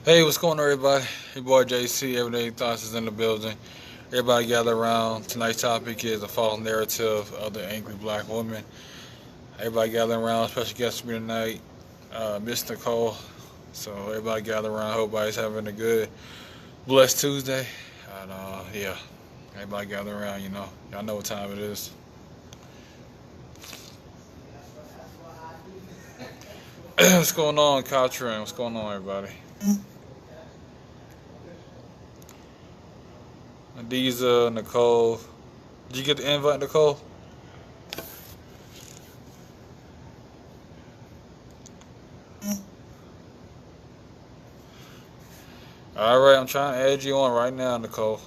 Hey, what's going on, everybody? Your boy JC, Everyday Thoughts is in the building. Everybody gather around. Tonight's topic is the false narrative of the angry black woman. Everybody gather around. Special guest for me tonight, Miss Nicole. So everybody gather around. Hope everybody's having a good, blessed Tuesday. And yeah, everybody gather around. Y'all know what time it is. What's going on, Katrin? What's going on, everybody? Adiza, Nicole. Did you get the invite, Nicole? All right, I'm trying to add you on right now, Nicole.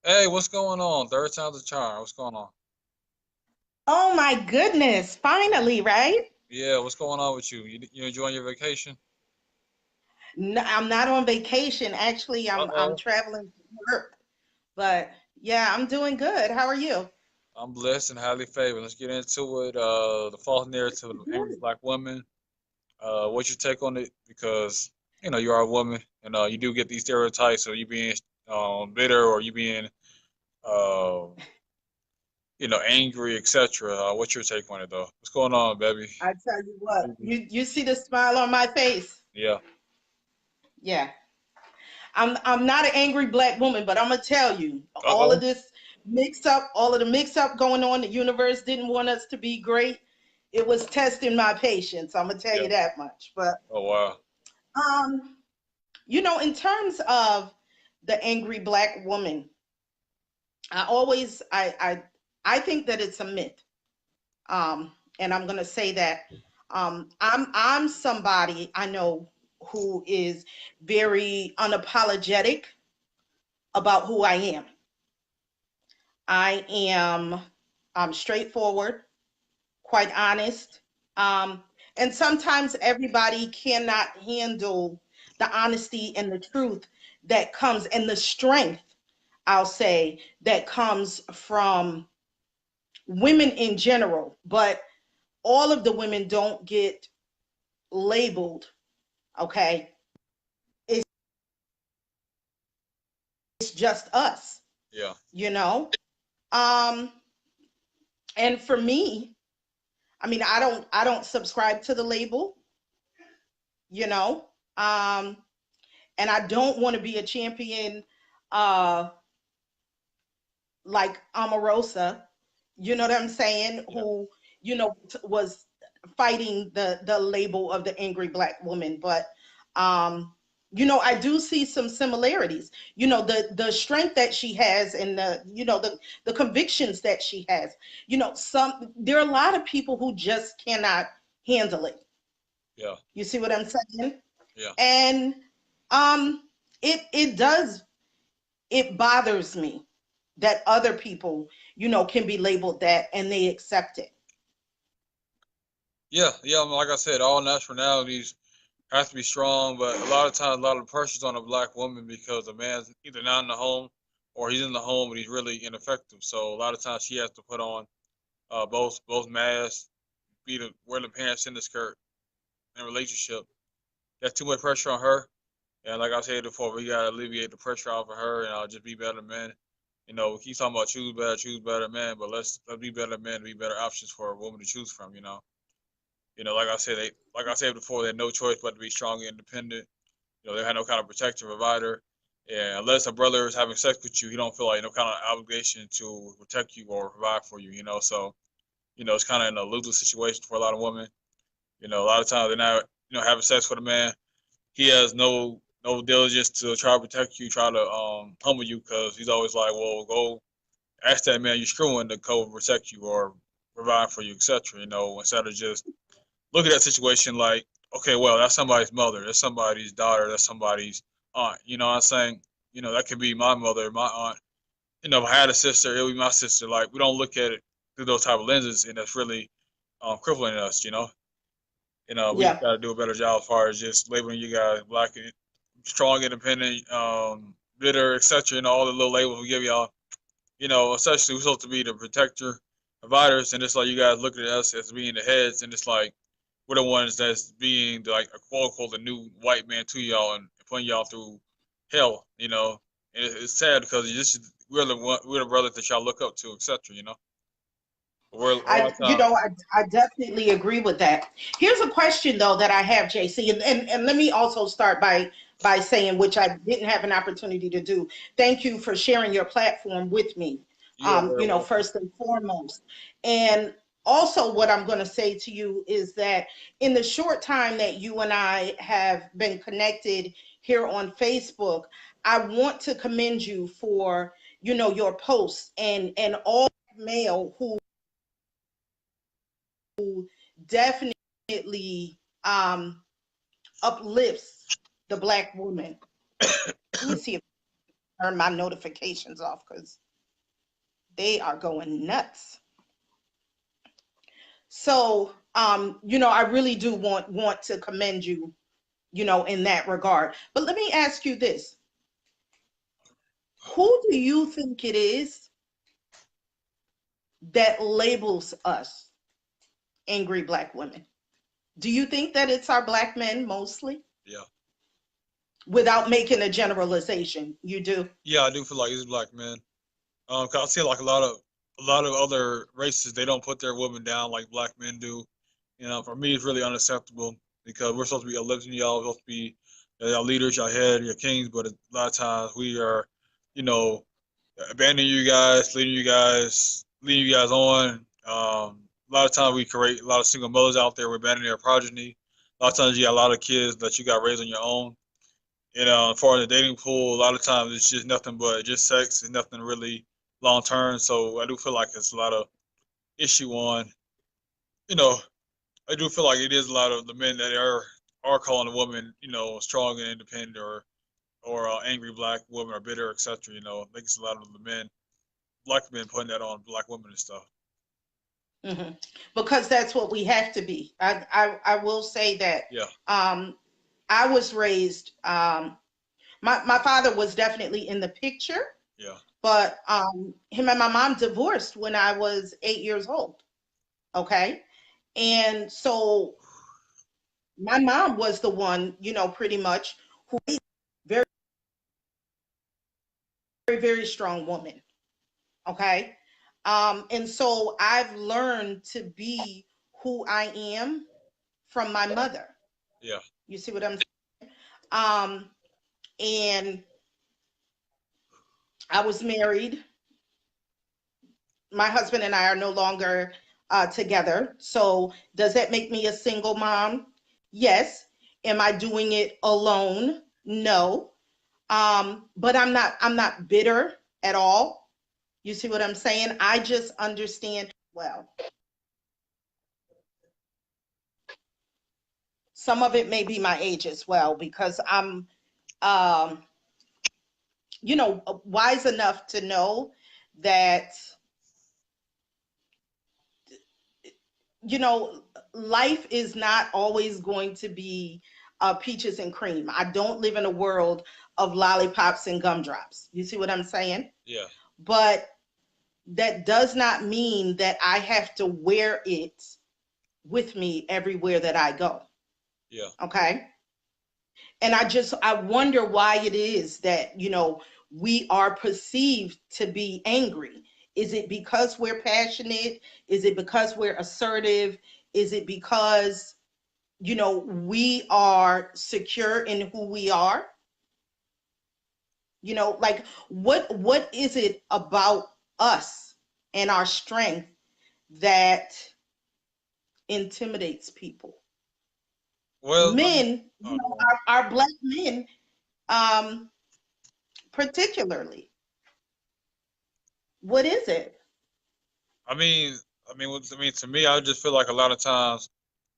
Hey, what's going on? Third time's a charm. What's going on? Oh my goodness, finally, right? Yeah, what's going on with you? You enjoying your vacation? I'm not on vacation. Actually, I'm Uh-oh. traveling to work. But yeah, I'm doing good. How are you? I'm blessed and highly favored. Let's get into it. The false narrative of angry Good. black women. What's your take on it? Because you are a woman, and you do get these stereotypes of you being bitter or you being uh, angry, etc. What's your take on it, though? What's going on, baby? I tell you what, you see the smile on my face. Yeah. Yeah. I'm not an angry black woman, but I'm gonna tell you, all of Uh-oh. this all of the mix up going on, the universe didn't want us to be great. It was testing my patience. I'm gonna tell Yeah. you that much. But Oh wow. um, in terms of the angry black woman, I always I think that it's a myth. And I'm gonna say that I'm somebody I know who is very unapologetic about who I am. I am straightforward, quite honest. Um, and sometimes everybody cannot handle the honesty and the truth that comes and the strength, I'll say, that comes from women in general, but all of the women don't get labeled, okay? It's just us, Yeah. you know? Um, and for me, I mean, I don't subscribe to the label, you know? Um, and I don't want to be a champion uh like Omarosa, you know what I'm saying, Yeah. who, was fighting the label of the angry black woman. But um, I do see some similarities. The strength that she has and the convictions that she has. There are a lot of people who just cannot handle it. Yeah. You see what I'm saying? Yeah. And um it bothers me that other people, can be labeled that and they accept it. Yeah. Yeah. Like I said, all nationalities have to be strong, but a lot of times, a lot of pressure's on a black woman because the man's either not in the home or he's in the home but he's really ineffective. So a lot of times she has to put on both masks, be the wear the pants in the skirt in a relationship. That's too much pressure on her. And like I said before, we gotta alleviate the pressure off of her and just be better men. We keep talking about choose better men, but let's be better men, be better options for a woman to choose from. Like like I said before, they had no choice but to be strong and independent. They had no kind of protector provider. And unless a brother is having sex with you, he don't feel like no kind of obligation to protect you or provide for you. So it's kind of in a losing situation for a lot of women. A lot of times they're not having sex with a man. He has no diligence to try to protect you, try to humble you, because he's always like, well, go ask that man you're screwing to co protect you or provide for you, etc. Instead of just look at that situation like, okay, well, that's somebody's mother, that's somebody's daughter, that's somebody's aunt. You know what I'm saying? That could be my mother, my aunt. If I had a sister, it would be my sister. Like, we don't look at it through those type of lenses, and that's really crippling us. We Yeah. got to do a better job as far as just labeling you guys black and strong, independent, bitter, etc. All the little labels we give y'all. Essentially, we're supposed to be the protector, providers, and it's like you guys look at us as being the heads, and it's like we're the ones that's being like a quote unquote the new white man to y'all and putting y'all through hell, you know. And it's sad because we're the brothers that y'all look up to, etc. You know, but we're a lot I, of you times, know, I definitely agree with that. Here's a question though that I have, JC, and let me also start by saying, which I didn't have an opportunity to do. Thank you for sharing your platform with me. you are very You know, welcome. first and foremost, and also what I'm going to say to you is that in the short time that you and I have been connected here on Facebook, I want to commend you for, you know, your posts and all male who definitely uplifts the Black woman. Let me see if I turn my notifications off because they are going nuts. So, you know, I really do want to commend you, you know, in that regard. But let me ask you this: who do you think it is that labels us angry Black women? Do you think that it's our Black men mostly? Yeah, Without making a generalization, you do? yeah, I do feel like it's black men. 'Cause I see like a lot of other races they don't put their women down like black men do. You know, for me it's really unacceptable because we're supposed to be uplifting y'all, we're supposed to be y'all leaders, y'all head, your kings, but a lot of times we are, you know, abandoning you guys, leading you guys on. A lot of times we create a lot of single mothers out there, we're abandoning their progeny. A lot of times you got a lot of kids that you got raised on your own. You know, as far as the dating pool, a lot of times it's just nothing but just sex and nothing really long term. So I do feel like it's a lot of issue on, you know, I do feel like it is a lot of the men that are calling a woman, you know, strong and independent or angry black woman or bitter, etc. You know, I think it's a lot of the men, black men putting that on black women and stuff. Hmm. Because that's what we have to be. I will say that Yeah, um, I was raised. My father was definitely in the picture, yeah, but him and my mom divorced when I was 8 years old. Okay, and so my mom was the one, you know, pretty much who very very strong woman. Okay, and so I've learned to be who I am from my mother. yeah. You see what I'm saying? Um, and I was married. My husband and I are no longer together. So does that make me a single mom? Yes. Am I doing it alone? No. But I'm not bitter at all. You see what I'm saying? I just understand well. Some of it may be my age as well because I'm um, you know, wise enough to know that, you know, life is not always going to be peaches and cream. I don't live in a world of lollipops and gumdrops. You see what I'm saying? Yeah, But that does not mean that I have to wear it with me everywhere that I go. yeah. Okay. And I wonder why it is that, you know, we are perceived to be angry. Is it because we're passionate? Is it because we're assertive? Is it because, you know, we are secure in who we are? You know, like what is it about us and our strength that intimidates people? Well, I mean, Men, you oh, know, go on. our black men, um, particularly. What is it? I mean, to me, I just feel like a lot of times,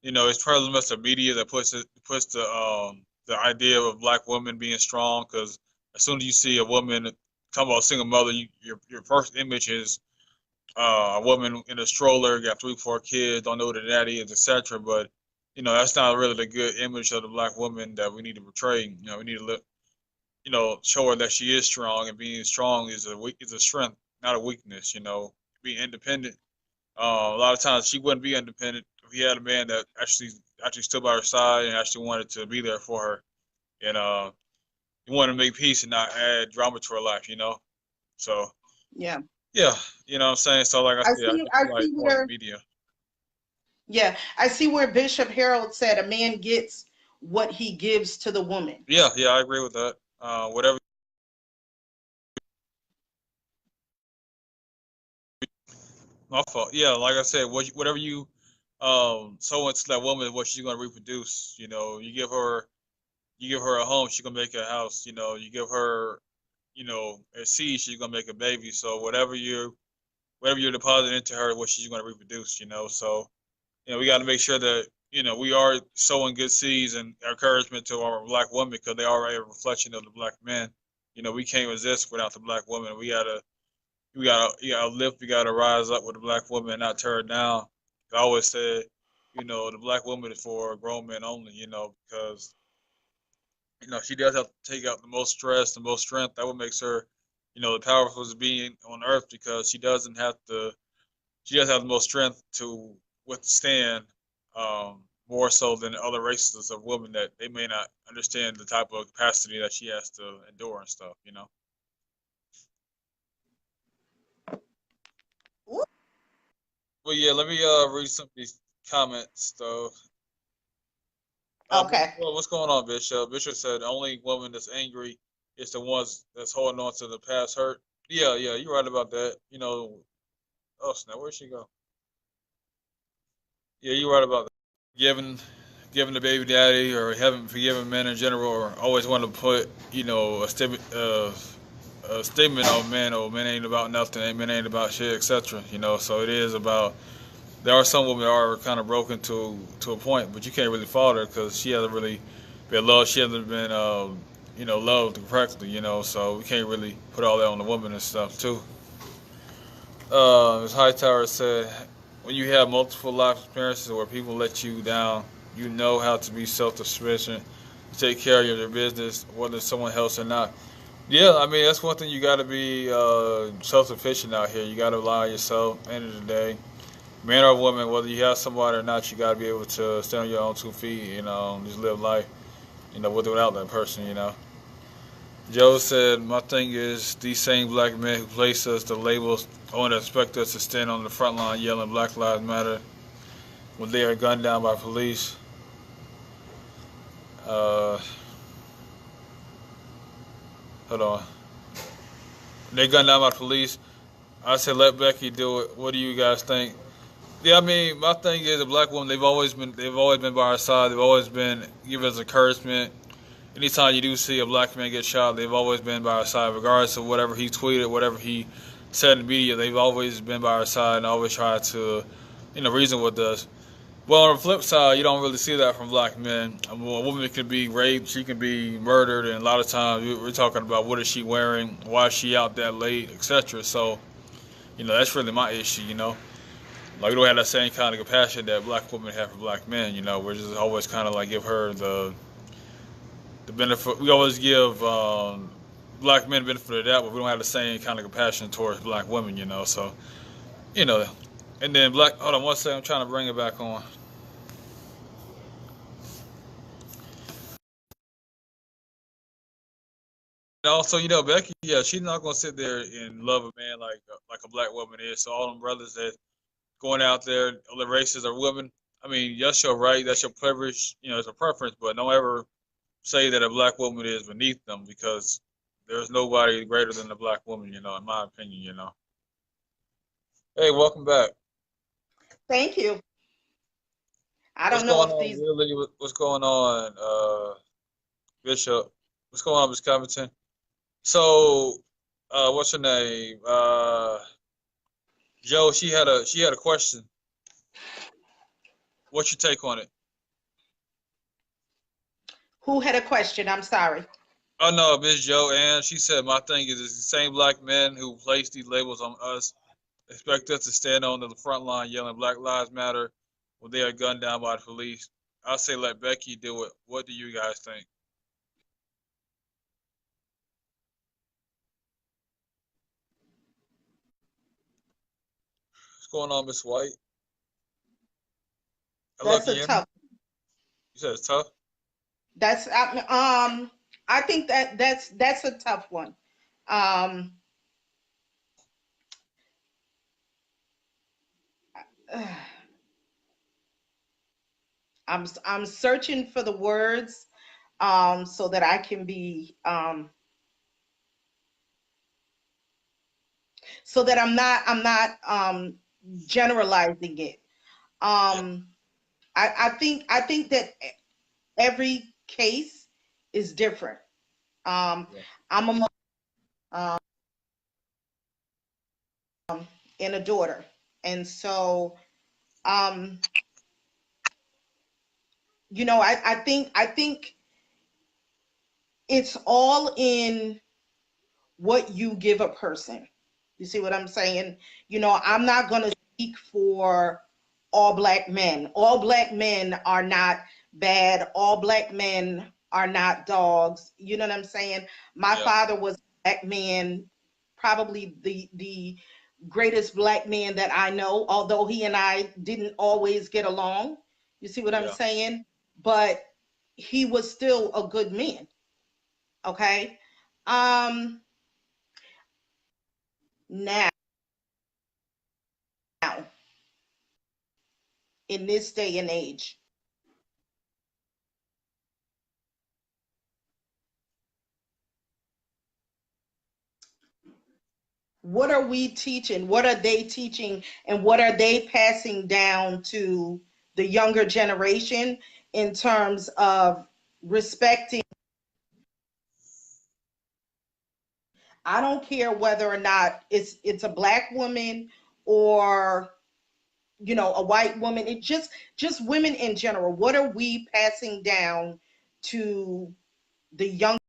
you know, it's probably much the media that puts the idea of a black woman being strong. Because as soon as you see a woman talk about a single mother, your first image is a woman in a stroller, got three, four kids, don't know what a daddy is, etc. But you know, that's not really the good image of the black woman that we need to portray. You know, we need to look, you know, show her that she is strong, and being strong is a strength, not a weakness. You know, being independent. A lot of times she wouldn't be independent if he had a man that actually stood by her side and actually wanted to be there for her, and he wanted to make peace and not add drama to her life, you know. So Yeah. yeah, you know what I'm saying. So like I I said, I see just I feel like see more of the where media. yeah, I see where Bishop Harold said a man gets what he gives to the woman. Yeah, yeah, I agree with that. Whatever my fault. Yeah, like I said, whatever you sow into that woman, what she's gonna reproduce. You know, you give her a home, she's gonna make a house. You know, you give her, you know, a seed, she's gonna make a baby. So whatever you're depositing into her, what she's gonna reproduce. You know, so you know we got to make sure that you know we are sowing good seeds and encouragement to our black women because they are a reflection of the black men. You know, we can't resist without the black woman. We gotta lift, we gotta rise up with the black woman and not tear her down. I always said, you know, the black woman is for grown men only, you know, because you know she does have to take out the most stress, the most strength. That what makes her, you know, the powerful being on earth because she does have the most strength to withstand more so than other races of women that they may not understand the type of capacity that she has to endure and stuff, you know. Well, yeah, let me read some of these comments though. Okay. Well, what's going on, Bishop? Bishop said the only woman that's angry is the ones that's holding on to the past hurt. Yeah, yeah, you're right about that. You know, oh snap, where'd she go? Yeah, you're right about that. Giving the baby daddy or having forgiving men in general or always want to put, you know, a statement on men, oh, men ain't about nothing, men ain't about shit, etc. You know, so it is about. There are some women that are kind of broken to a point, but you can't really fault her because she hasn't really been loved. She hasn't been, you know, loved correctly. You know, so we can't really put all that on the woman and stuff too. Ms. Hightower said, when you have multiple life experiences where people let you down, you know how to be self-sufficient, take care of your business, whether someone else or not. Yeah, I mean that's one thing you got to be self-sufficient out here. You got to rely on yourself. At the end of the day, man or woman, whether you have somebody or not, you got to be able to stand on your own 2 feet. You know, just live life. You know, with or without that person. You know. Joe said, my thing is these same black men who place us the labels only expect us to stand on the front line yelling Black Lives Matter when they are gunned down by police. Uh, hold on. They gunned down by police. I said, let Becky do it. What do you guys think? Yeah, I mean, my thing is, a black woman. They've always been by our side. They've always been giving us encouragement. Anytime you do see a black man get shot, they've always been by our side, regardless of whatever he tweeted, whatever he said in the media. They've always been by our side and always tried to, you know, reason with us. Well, on the flip side, you don't really see that from black men. I mean, a woman can be raped, she can be murdered, and a lot of times we're talking about what is she wearing, why is she out that late, etc. So, you know, that's really my issue. You know, like we don't have that same kind of compassion that black women have for black men. You know, we're just always kind of like give her the benefit. We always give black men the benefit of that, but we don't have the same kind of compassion towards black women. You know, so you know, and then black. Hold on one second. I'm trying to bring it back on. And also, you know, Becky, yeah, she's not gonna sit there and love a man like a black woman is. So all them brothers that going out there, other races or women. I mean, that's your right, that's your privilege, you know, it's a preference, but don't ever say that a black woman is beneath them because there's nobody greater than a black woman, you know, in my opinion, you know. Hey, welcome back. Thank you. I What's don't know going if on, these Willie? What's going on, Bishop? What's going on, Miss Covington? So, what's her name? Joe, she had a question. What's your take on it? who had a question. I'm sorry. Oh no, Miss Joe, and she said my thing is it's the same black men who place these labels on us expect us to stand on the front line yelling Black Lives Matter when they are gunned down by the police. I say let Becky do it. What do you guys think? What's going on, Miss White? Hello, That's can a you hear me? tough. You said it's tough. That's I think that's a tough one. Um, I'm searching for the words so that I can be so that I'm not generalizing it. Yeah, Um, I think that every case is different. yeah, I'm a mother and a daughter, and so um, I think it's all in what you give a person. You see what I'm saying? yeah, I'm not going to speak for all black men. All black men are not bad. All black men are not dogs. You know what I'm saying? My yeah, father was a black man, probably the greatest black man that I know, although he and I didn't always get along. You see what I'm yeah, saying? But he was still a good man. Okay. Um, Now, in this day and age, what are we teaching? What are they teaching? And what are they passing down to the younger generation in terms of respecting? I don't care whether or not it's a black woman or a white woman. It just women in general. What are we passing down to the young